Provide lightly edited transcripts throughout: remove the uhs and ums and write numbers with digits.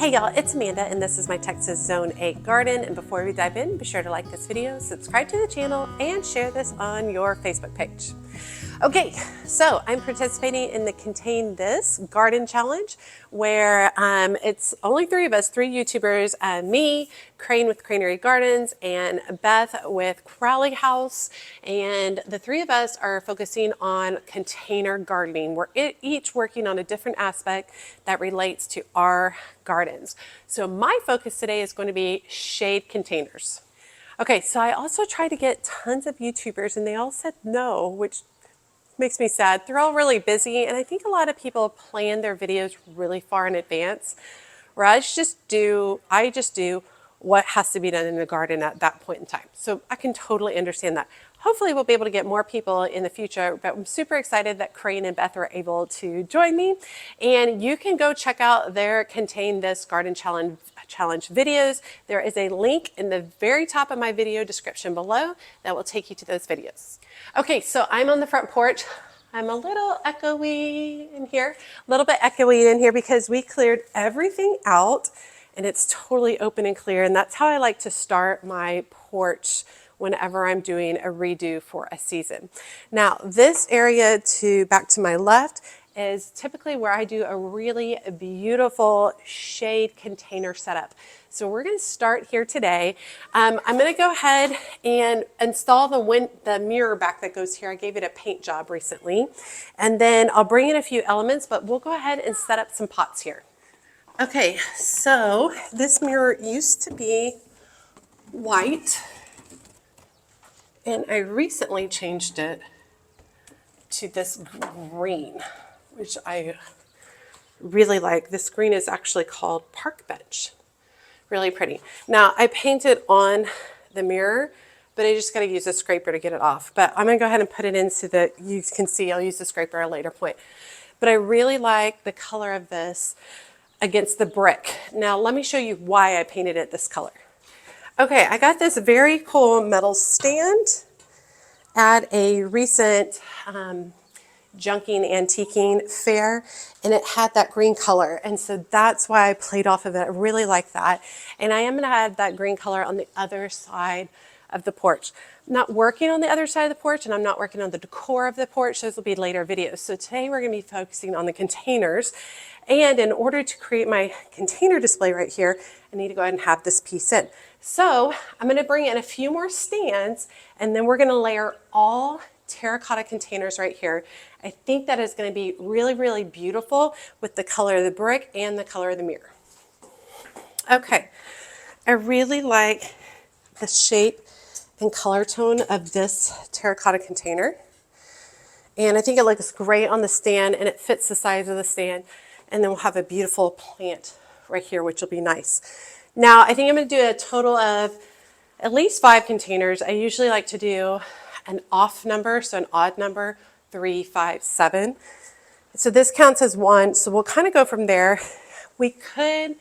Hey y'all, it's Amanda and this is my Texas Zone 8 garden. And before we dive in, be sure to like this video, subscribe to the channel, and share this on your Facebook page. Okay, so I'm participating in the Contain This Garden Challenge where it's only three of us, three YouTubers, me, Crane with Cranery Gardens, and Beth with Crowley House. And the three of us are focusing on container gardening. We're each working on a different aspect that relates to our gardens. So my focus today is going to be shade containers. Okay, so I also tried to get tons of YouTubers and they all said no, which makes me sad. They're all really busy, and I think a lot of people plan their videos really far in advance, where I just do what has to be done in the garden at that point in time. So I can totally understand that. Hopefully we'll be able to get more people in the future, but I'm super excited that Crane and Beth were able to join me. And you can go check out their Contain This Garden Challenge videos. There is a link in the very top of my video description below that will take you to those videos. Okay, so I'm on the front porch. I'm a little echoey in here, because we cleared everything out and it's totally open and clear. And that's how I like to start my porch whenever I'm doing a redo for a season. Now, this area back to my left is typically where I do a really beautiful shade container setup. So we're going to start here today. I'm going to go ahead and install the mirror back that goes here. I gave it a paint job recently. And then I'll bring in a few elements, but we'll go ahead and set up some pots here. Okay, so this mirror used to be white, and I recently changed it to this green, which I really like. This green is actually called Park Bench. Really pretty. Now, I painted on the mirror, but I just got to use a scraper to get it off. But I'm going to go ahead and put it in so that you can see. I'll use the scraper at a later point. But I really like the color of this against the brick. Now, let me show you why I painted it this color. Okay, I got this very cool metal stand at a recent junking antiquing fair, and it had that green color, and so that's why I played off of it. I really like that, and I am going to add that green color on the other side of the porch. I'm not working on the other side of the porch, and I'm not working on the decor of the porch. Those will be later videos. So today we're going to be focusing on the containers, and in order to create my container display right here, I need to go ahead and have this piece in. So I'm going to bring in a few more stands, and then we're going to layer all terracotta containers right here. I think that is going to be really, really beautiful with the color of the brick and the color of the mirror. Okay, I really like the shape and color tone of this terracotta container. And I think it looks great on the stand, and it fits the size of the stand. And then we'll have a beautiful plant right here, which will be nice. Now, I think I'm going to do a total of at least 5 containers. I usually like to do an off number, so an odd number, 3, 5, 7. So this counts as 1, so we'll kind of go from there. We could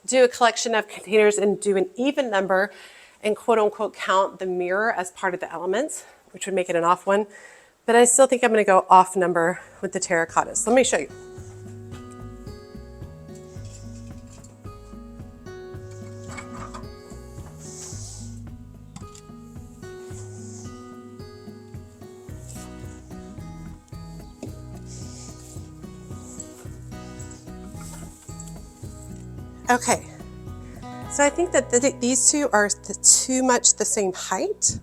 do a collection of containers and do an even number and quote unquote count the mirror as part of the elements, which would make it an off one. But I still think I'm going to go off number with the terracottas. Let me show you. Okay, so I think that these two are too much the same height.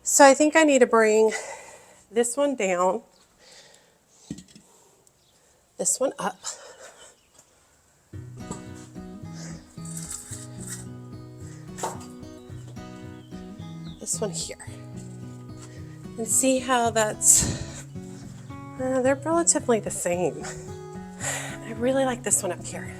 So I think I need to bring this one down, this one up, this one here, and see how that's, they're relatively the same. I really like this one up here.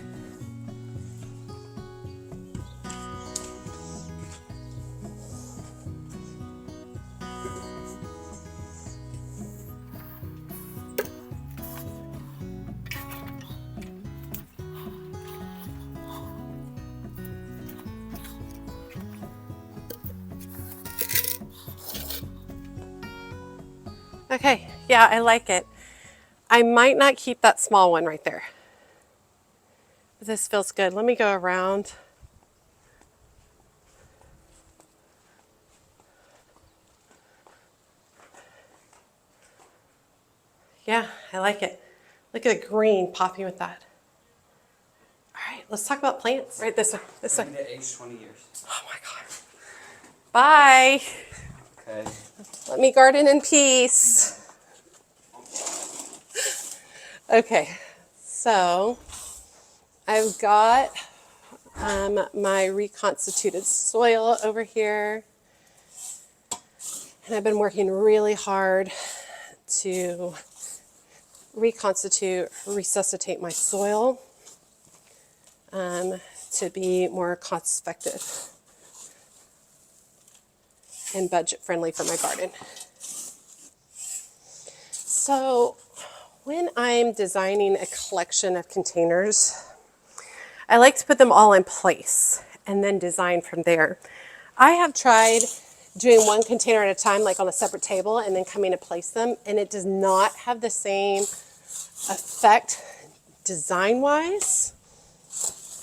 Okay, yeah, I like it. I might not keep that small one right there. This feels good. Let me go around. Yeah, I like it. Look at the green popping with that. All right, let's talk about plants. Right, this way, this way. To age 20 years. Oh my God. Bye. Okay. Let me garden in peace. Okay, so I've got my reconstituted soil over here. And I've been working really hard to resuscitate my soil to be more cost effective and budget friendly for my garden. So when I'm designing a collection of containers, I like to put them all in place and then design from there. I have tried doing one container at a time, like on a separate table, and then coming to place them, and it does not have the same effect design-wise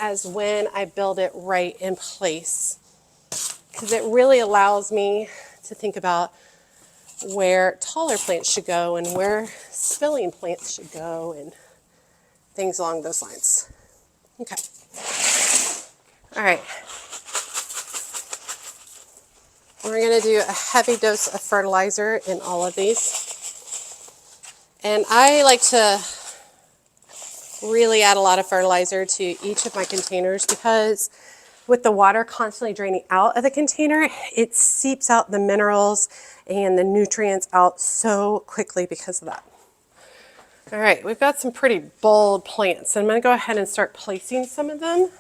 as when I build it right in place, because it really allows me to think about where taller plants should go and where spilling plants should go and things along those lines. Okay. All right. We're going to do a heavy dose of fertilizer in all of these. And I like to really add a lot of fertilizer to each of my containers because with the water constantly draining out of the container, it seeps out the minerals and the nutrients out so quickly because of that. All right, we've got some pretty bold plants. I'm going to go ahead and start placing some of them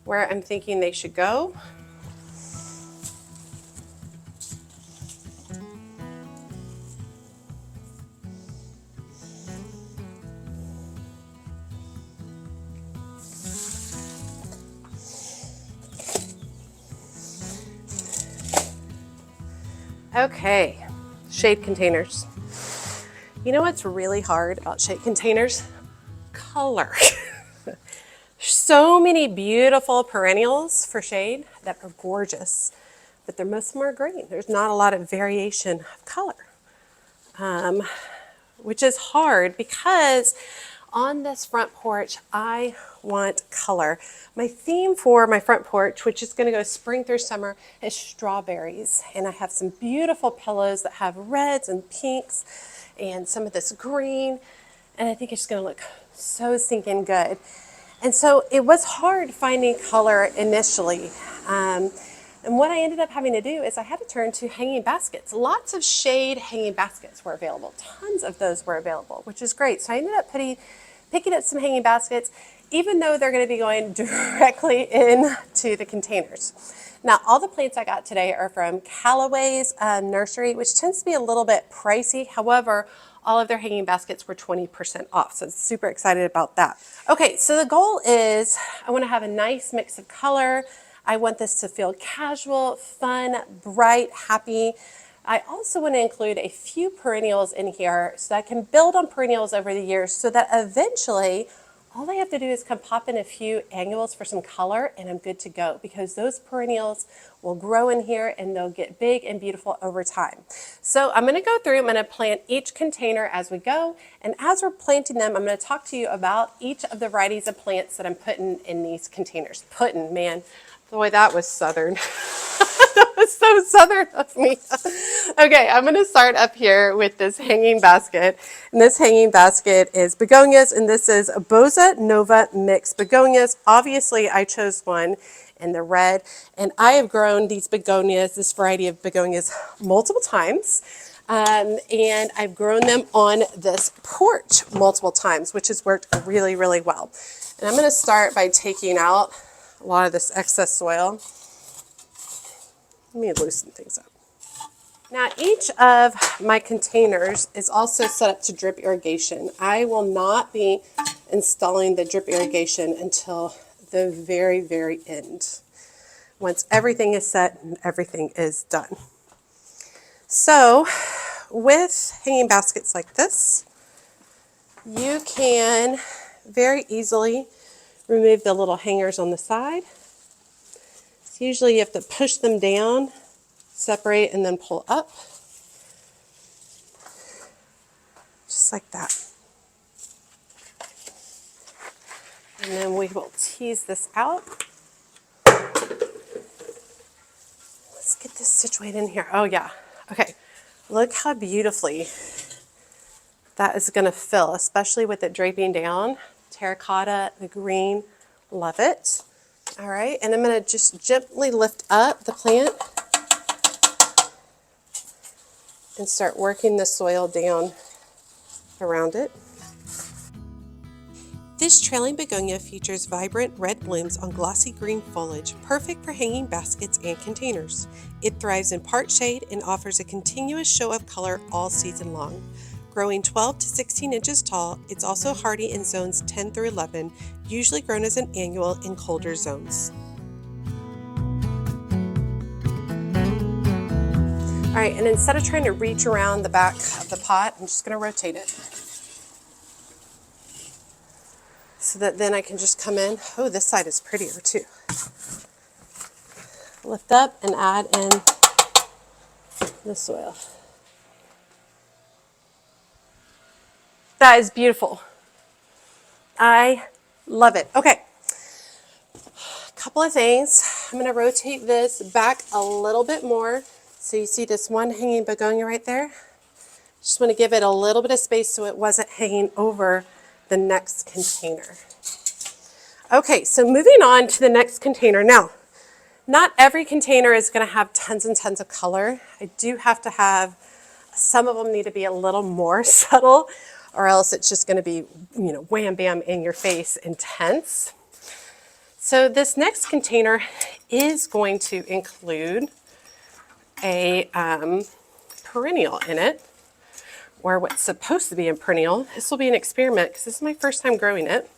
where I'm thinking they should go. Okay, shade containers. You know what's really hard about shade containers? Color. So many beautiful perennials for shade that are gorgeous, but most of them are green. There's not a lot of variation of color, which is hard because on this front porch, I want color. My theme for my front porch, which is going to go spring through summer, is strawberries. And I have some beautiful pillows that have reds and pinks and some of this green. And I think it's going to look so stinking good. And so it was hard finding color initially. And what I ended up having to do is I had to turn to hanging baskets. Lots of shade hanging baskets were available. Tons of those were available, which is great. So I ended up picking up some hanging baskets, even though they're going to be going directly into the containers. Now, all the plants I got today are from Callaway's nursery, which tends to be a little bit pricey. However, all of their hanging baskets were 20% off, so I'm super excited about that. Okay, so the goal is I want to have a nice mix of color. I want this to feel casual, fun, bright, happy. I also want to include a few perennials in here so that I can build on perennials over the years so that eventually all I have to do is come pop in a few annuals for some color and I'm good to go because those perennials will grow in here and they'll get big and beautiful over time. So I'm going to go through, I'm going to plant each container as we go, and as we're planting them, I'm going to talk to you about each of the varieties of plants that I'm putting in these containers. Man, boy, that was southern. That was so southern of me. Okay, I'm going to start up here with this hanging basket. And this hanging basket is begonias, and this is Boza Nova Mixed Begonias. Obviously, I chose one in the red, and I have grown these begonias, this variety of begonias, multiple times. And I've grown them on this porch multiple times, which has worked really, really well. And I'm going to start by taking out a lot of this excess soil. Let me loosen things up. Now, each of my containers is also set up to drip irrigation. I will not be installing the drip irrigation until the very, very end, once everything is set and everything is done. So, with hanging baskets like this, you can very easily remove the little hangers on the side. So usually you have to push them down, separate, and then pull up. Just like that. And then we will tease this out. Let's get this situated in here. Oh yeah, okay. Look how beautifully that is gonna fill, especially with it draping down. Terracotta, the green, love it. All right, and I'm gonna just gently lift up the plant and start working the soil down around it. This trailing begonia features vibrant red blooms on glossy green foliage, perfect for hanging baskets and containers. It thrives in part shade and offers a continuous show of color all season long. Growing 12 to 16 inches tall, it's also hardy in zones 10 through 11, usually grown as an annual in colder zones. All right, and instead of trying to reach around the back of the pot, I'm just gonna rotate it. So that then I can just come in. Oh, this side is prettier too. Lift up and add in the soil. That is beautiful. I love it. Okay, a couple of things. I'm gonna rotate this back a little bit more. So you see this one hanging begonia right there? Just wanna give it a little bit of space so it wasn't hanging over the next container. Okay, so moving on to the next container. Now, not every container is gonna have tons and tons of color. I do have to have, some of them need to be a little more subtle, or else it's just gonna be, wham bam in your face intense. So this next container is going to include a perennial in it, or what's supposed to be a perennial. This will be an experiment because this is my first time growing it.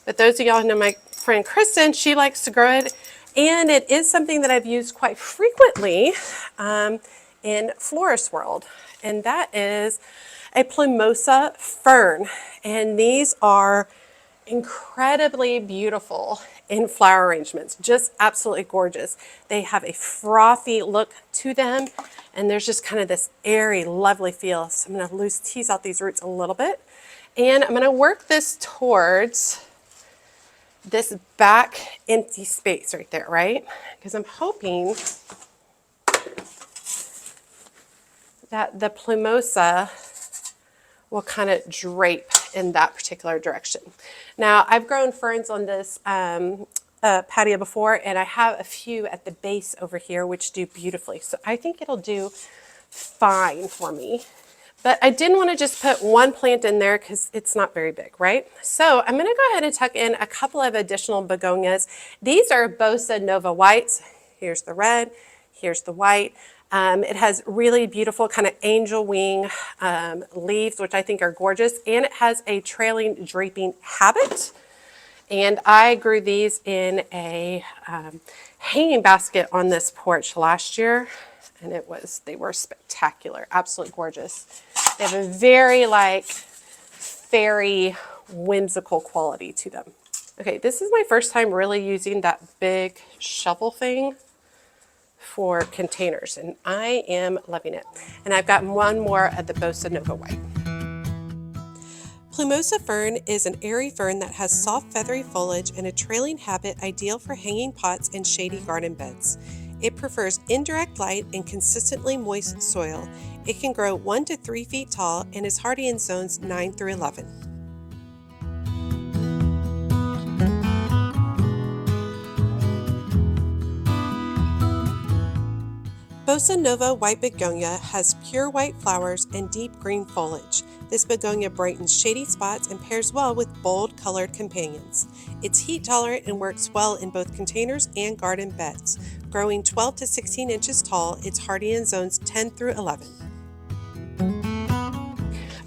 But those of y'all who know my friend Kristen, she likes to grow it. And it is something that I've used quite frequently in Florist World. And that is a Plumosa fern. And these are incredibly beautiful in flower arrangements, just absolutely gorgeous. They have a frothy look to them, and there's just kind of this airy, lovely feel. So I'm gonna tease out these roots a little bit, and I'm gonna work this towards this back empty space right there, right? Because I'm hoping that the Plumosa will kind of drape in that particular direction. Now, I've grown ferns on this patio before, and I have a few at the base over here which do beautifully. So I think it'll do fine for me. But I didn't want to just put one plant in there because it's not very big, right? So I'm going to go ahead and tuck in a couple of additional begonias. These are Bossa Nova Whites. Here's the red, here's the white. It has really beautiful kind of angel wing leaves, which I think are gorgeous, and it has a trailing draping habit. And I grew these in a hanging basket on this porch last year, and they were spectacular, absolutely gorgeous. They have a very fairy, whimsical quality to them. Okay, this is my first time really using that big shovel thing for containers, and I am loving it. And I've got one more of the Bossa Nova White. Plumosa fern is an airy fern that has soft feathery foliage and a trailing habit ideal for hanging pots and shady garden beds. It prefers indirect light and consistently moist soil. It can grow 1 to 3 feet tall and is hardy in zones 9 through 11. Bossa Nova white begonia has pure white flowers and deep green foliage. This begonia brightens shady spots and pairs well with bold colored companions. It's heat tolerant and works well in both containers and garden beds. Growing 12 to 16 inches tall, it's hardy in zones 10 through 11.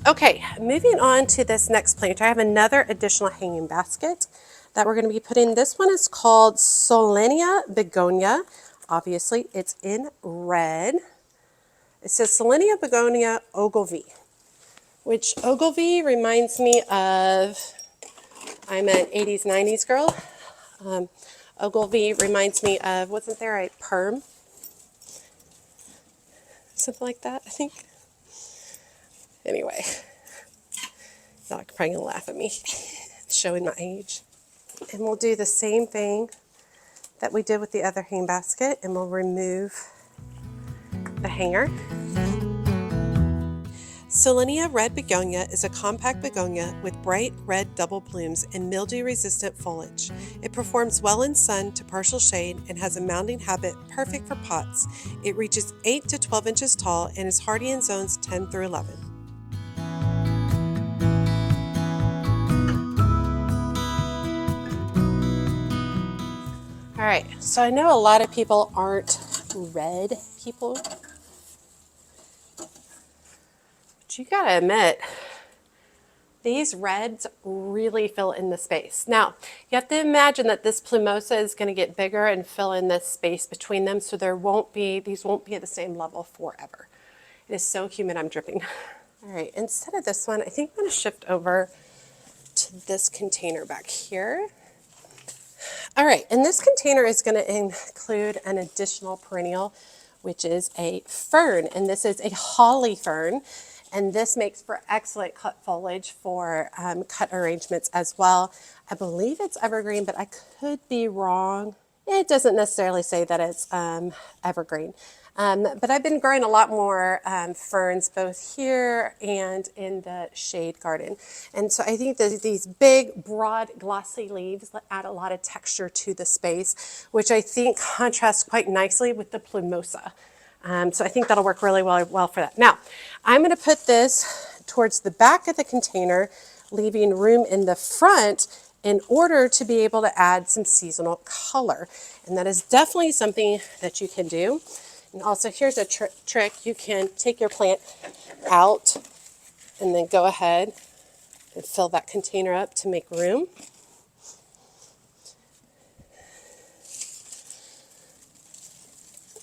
Okay, moving on to this next plant. I have another additional hanging basket that we're going to be putting. This one is called Solenia begonia. Obviously, it's in red. It says Solenia begonia Ogilvy, which Ogilvy reminds me of I'm an 80s, 90s girl. Ogilvy reminds me of, wasn't there a perm? Something like that, I think. Anyway, y'all are probably gonna laugh at me, showing my age. And we'll do the same thing that we did with the other hang basket, and we'll remove the hanger. Solenia red begonia is a compact begonia with bright red double blooms and mildew-resistant foliage. It performs well in sun to partial shade and has a mounding habit perfect for pots. It reaches 8 to 12 inches tall and is hardy in zones 10 through 11. All right, so I know a lot of people aren't red people, but you gotta admit, these reds really fill in the space. Now, you have to imagine that this Plumosa is gonna get bigger and fill in this space between them, so these won't be at the same level forever. It is so humid, I'm dripping. All right, instead of this one, I think I'm gonna shift over to this container back here. All right, and this container is going to include an additional perennial, which is a fern, and this is a holly fern, and this makes for excellent cut foliage for cut arrangements as well. I believe it's evergreen, but I could be wrong. It doesn't necessarily say that it's evergreen. But I've been growing a lot more ferns both here and in the shade garden. And so I think that these big, broad, glossy leaves add a lot of texture to the space, which I think contrasts quite nicely with the Plumosa. So I think that'll work really well for that. Now, I'm going to put this towards the back of the container, leaving room in the front in order to be able to add some seasonal color. And that is definitely something that you can do. And also, here's a trick. You can take your plant out and then go ahead and fill that container up to make room.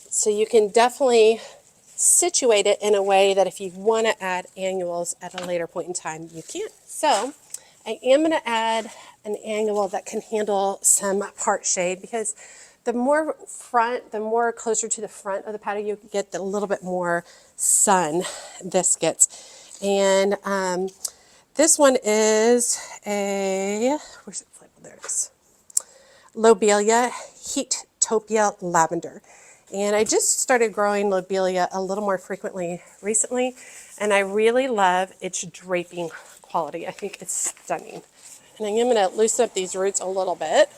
So you can definitely situate it in a way that if you want to add annuals at a later point in time, you can. So I am going to add an annual that can handle some part shade, because the more closer to the front of the patio you get, the little bit more sun this gets. And this one is where's it labeled? There it is. Lobelia Heatopia Lavender. And I just started growing lobelia a little more frequently recently, and I really love its draping quality. I think it's stunning. And I'm going to loosen up these roots a little bit.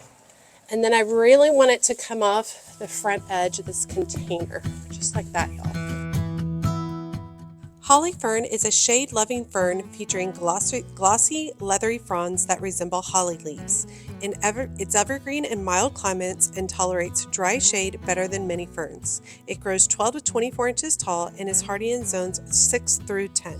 And then I really want it to come off the front edge of this container, just like that, y'all. Holly fern is a shade-loving fern featuring glossy, leathery fronds that resemble holly leaves. It's evergreen in mild climates and tolerates dry shade better than many ferns. It grows 12 to 24 inches tall and is hardy in zones 6 through 10.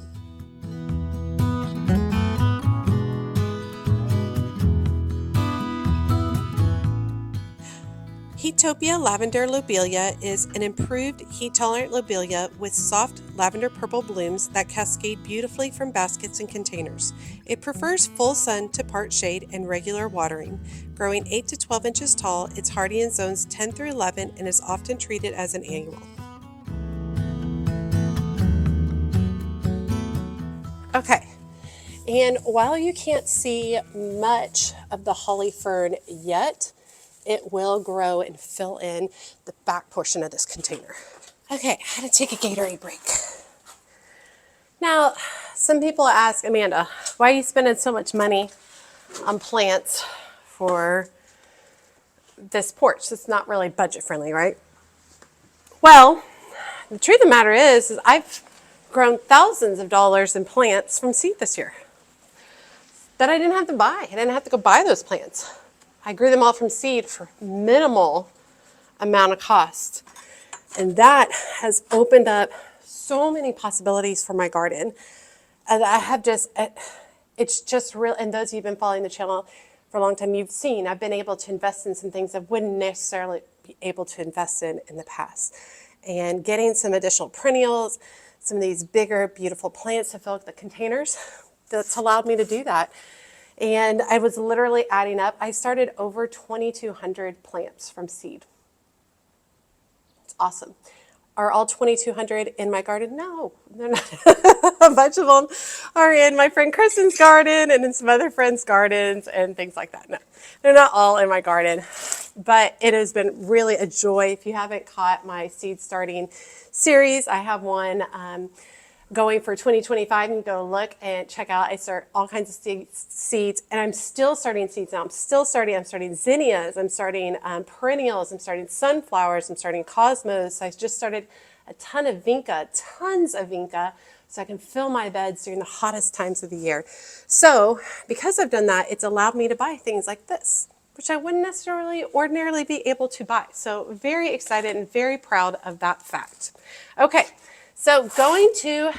Heatopia lavender lobelia is an improved heat-tolerant lobelia with soft lavender-purple blooms that cascade beautifully from baskets and containers. It prefers full sun to part shade and regular watering. Growing 8 to 12 inches tall, it's hardy in zones 10 through 11 and is often treated as an annual. Okay, and while you can't see much of the holly fern yet, it will grow and fill in the back portion of this container. Okay, how to take a Gatorade break. Now, some people ask, Amanda, why are you spending so much money on plants for this porch? It's not really budget friendly, right? Well, the truth of the matter is I've grown thousands of dollars in plants from seed this year that I didn't have to buy. I didn't have to go buy those plants. I grew them all from seed for minimal amount of cost. And that has opened up so many possibilities for my garden. And I have it's just real. And those of you who've been following the channel for a long time, you've seen I've been able to invest in some things I wouldn't necessarily be able to invest in the past. And getting some additional perennials, some of these bigger, beautiful plants to fill up the containers, that's allowed me to do that. And I was literally adding up. I started over 2,200 plants from seed. It's awesome. Are all 2,200 in my garden? No, they're not. A bunch of them are in my friend Kristen's garden and in some other friends' gardens and things like that. No, they're not all in my garden, but it has been really a joy. If you haven't caught my seed starting series, I have one going for 2025. You can go look and check out. I start all kinds of seeds, and I'm still starting seeds now. I'm starting zinnias. I'm starting perennials. I'm starting sunflowers. I'm starting cosmos. I just started a ton of vinca, tons of vinca, so I can fill my beds during the hottest times of the year. So because I've done that, it's allowed me to buy things like this, which I wouldn't necessarily ordinarily be able to buy. So very excited and very proud of that fact. Okay. So going to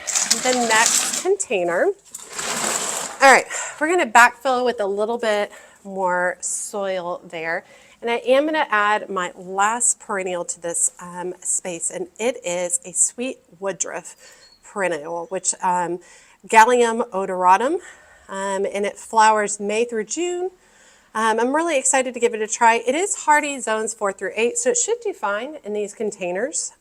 the next container. All right, we're going to backfill with a little bit more soil there. And I am going to add my last perennial to this space, and it is a sweet woodruff perennial, which Gallium odoratum, and it flowers May through June. I'm really excited to give it a try. It is hardy zones 4 through 8, so it should do fine in these containers.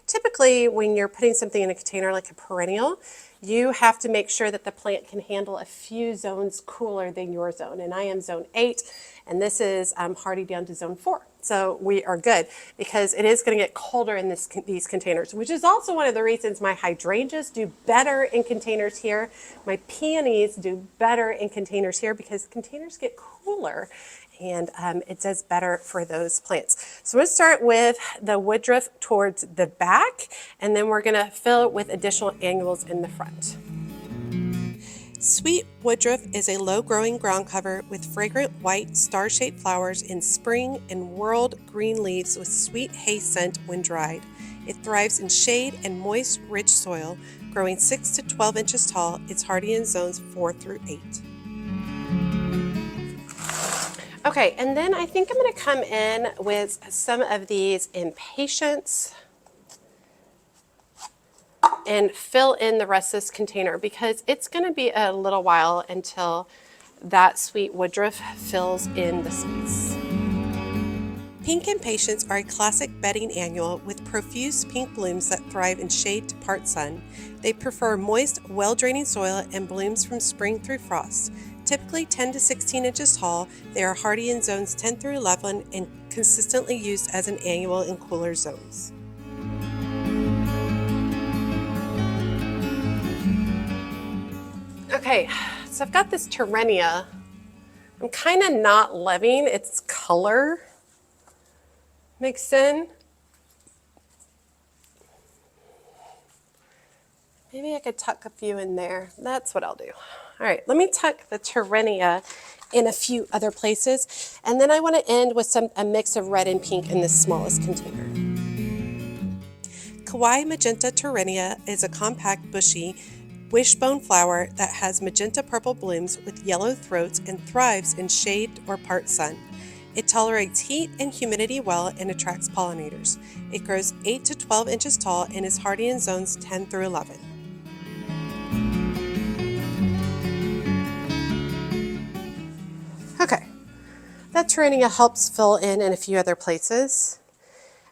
Typically, when you're putting something in a container like a perennial, you have to make sure that the plant can handle a few zones cooler than your zone. And I am zone 8, and this is hardy down to zone 4. So we are good because it is going to get colder in these containers, which is also one of the reasons my hydrangeas do better in containers here. My peonies do better in containers here because containers get cooler, and it does better for those plants. So we'll start with the woodruff towards the back, and then we're going to fill it with additional annuals in the front. Sweet woodruff is a low-growing ground cover with fragrant white star-shaped flowers in spring and whorled green leaves with sweet hay scent when dried. It thrives in shade and moist, rich soil, growing 6 to 12 inches tall. It's hardy in zones 4 through 8. Okay, and then I think I'm going to come in with some of these impatients and fill in the rest of this container because it's going to be a little while until that sweet woodruff fills in the space. Pink impatients are a classic bedding annual with profuse pink blooms that thrive in shade to part sun. They prefer moist, well-draining soil and blooms from spring through frost. Typically 10 to 16 inches tall, they are hardy in zones 10 through 11 and consistently used as an annual in cooler zones. Okay, so I've got this Terrenia. I'm kind of not loving its color mixed in. Maybe I could tuck a few in there. That's what I'll do. All right, let me tuck the Terrenia in a few other places, and then I want to end with a mix of red and pink in this smallest container. Kawaii magenta Terrenia is a compact, bushy, wishbone flower that has magenta purple blooms with yellow throats and thrives in shade or part sun. It tolerates heat and humidity well and attracts pollinators. It grows 8 to 12 inches tall and is hardy in zones 10 through 11. Okay, that Terrenia helps fill in a few other places.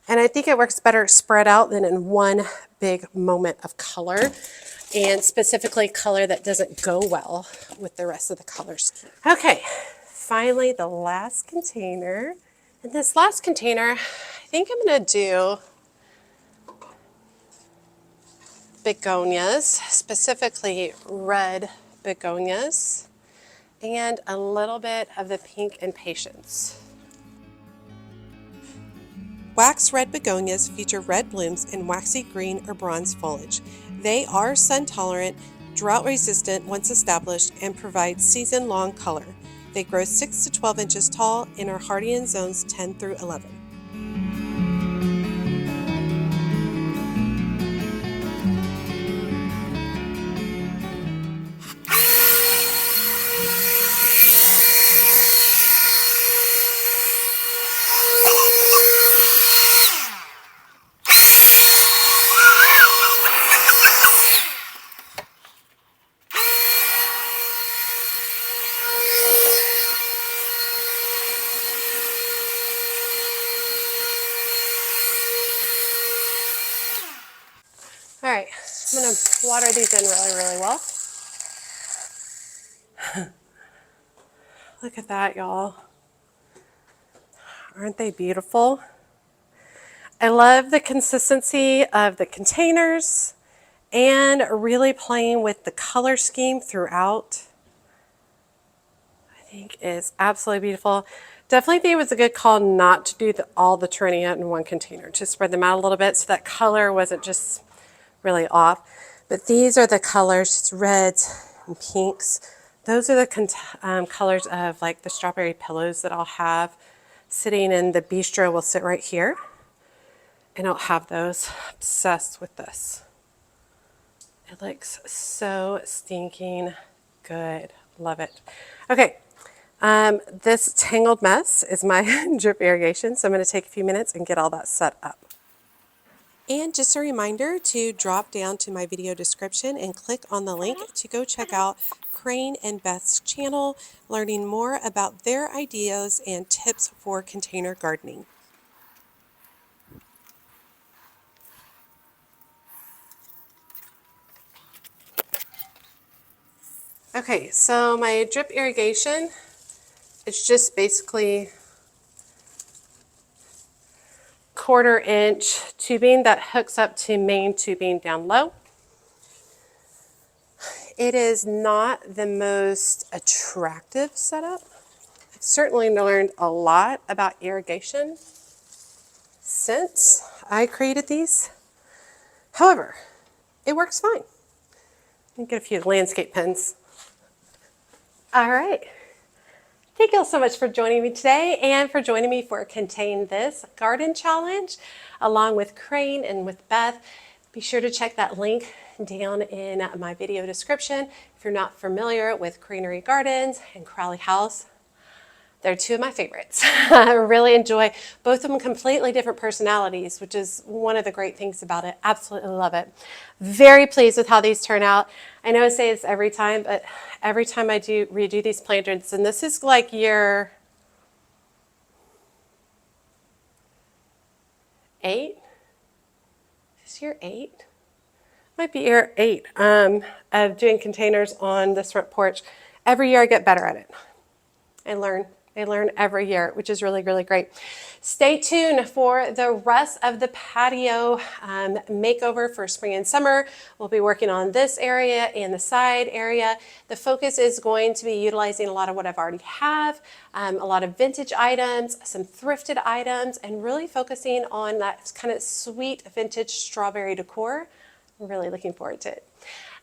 And I think it works better spread out than in one big moment of color, and specifically color that doesn't go well with the rest of the color scheme. Okay, finally the last container. In this last container, I think I'm going to do begonias, specifically red begonias, and a little bit of the pink impatiens. Wax red begonias feature red blooms and waxy green or bronze foliage. They are sun tolerant, drought resistant once established, and provide season-long color. They grow 6 to 12 inches tall and are hardy in zones 10 through 11. I'm going to water these in really, really well. Look at that, y'all. Aren't they beautiful? I love the consistency of the containers and really playing with the color scheme throughout. I think is absolutely beautiful. Definitely think it was a good call not to do all the Trinia in one container, to spread them out a little bit so that color wasn't just really off. But these are the colors, it's reds and pinks. Those are the colors of like the strawberry pillows that I'll have sitting in the bistro. Will sit right here. And I'll have those. Obsessed with this. It looks so stinking good. Love it. Okay. This tangled mess is my drip irrigation. So I'm going to take a few minutes and get all that set up. And just a reminder to drop down to my video description and click on the link to go check out Crane and Beth's channel, learning more about their ideas and tips for container gardening. Okay, so my drip irrigation, it's just basically 1/4 inch tubing that hooks up to main tubing down low. It is not the most attractive setup. I've certainly learned a lot about irrigation since I created these. However, it works fine. Let me get a few landscape pins. All right. Thank you all so much for joining me today and for joining me for Contain This Garden Challenge along with Crane and with Beth. Be sure to check that link down in my video description. If you're not familiar with Cranery Gardens and Crowley House, they're two of my favorites. I really enjoy both of them, completely different personalities, which is one of the great things about it. Absolutely love it. Very pleased with how these turn out. I know I say this every time, but every time I do redo these planters, and this is like year 8. Is this year 8? Might be year 8 of doing containers on this front porch. Every year I get better at it. I learn every year, which is really, really great. Stay tuned for the rest of the patio makeover for spring and summer. We'll be working on this area and the side area. The focus is going to be utilizing a lot of what I've already have, a lot of vintage items, some thrifted items, and really focusing on that kind of sweet vintage strawberry decor. I'm really looking forward to it.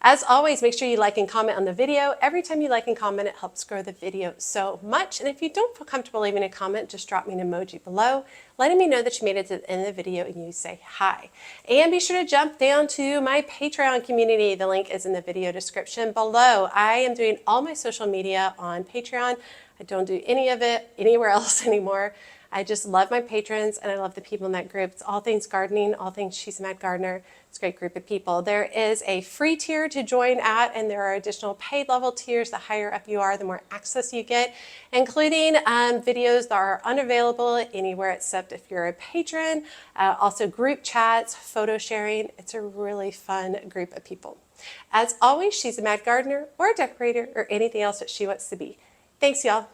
As always, make sure you like and comment on the video. Every time you like and comment, it helps grow the video so much. And if you don't feel comfortable leaving a comment, just drop me an emoji below, letting me know that you made it to the end of the video and you say hi. And be sure to jump down to my Patreon community. The link is in the video description below. I am doing all my social media on Patreon. I don't do any of it anywhere else anymore. I just love my patrons and I love the people in that group. It's all things gardening, all things She's a Mad Gardener. It's a great group of people. There is a free tier to join at, and there are additional paid level tiers. The higher up you are, the more access you get, including videos that are unavailable anywhere except if you're a patron. Also group chats, photo sharing. It's a really fun group of people. As always, she's a mad gardener or a decorator or anything else that she wants to be. Thanks, y'all.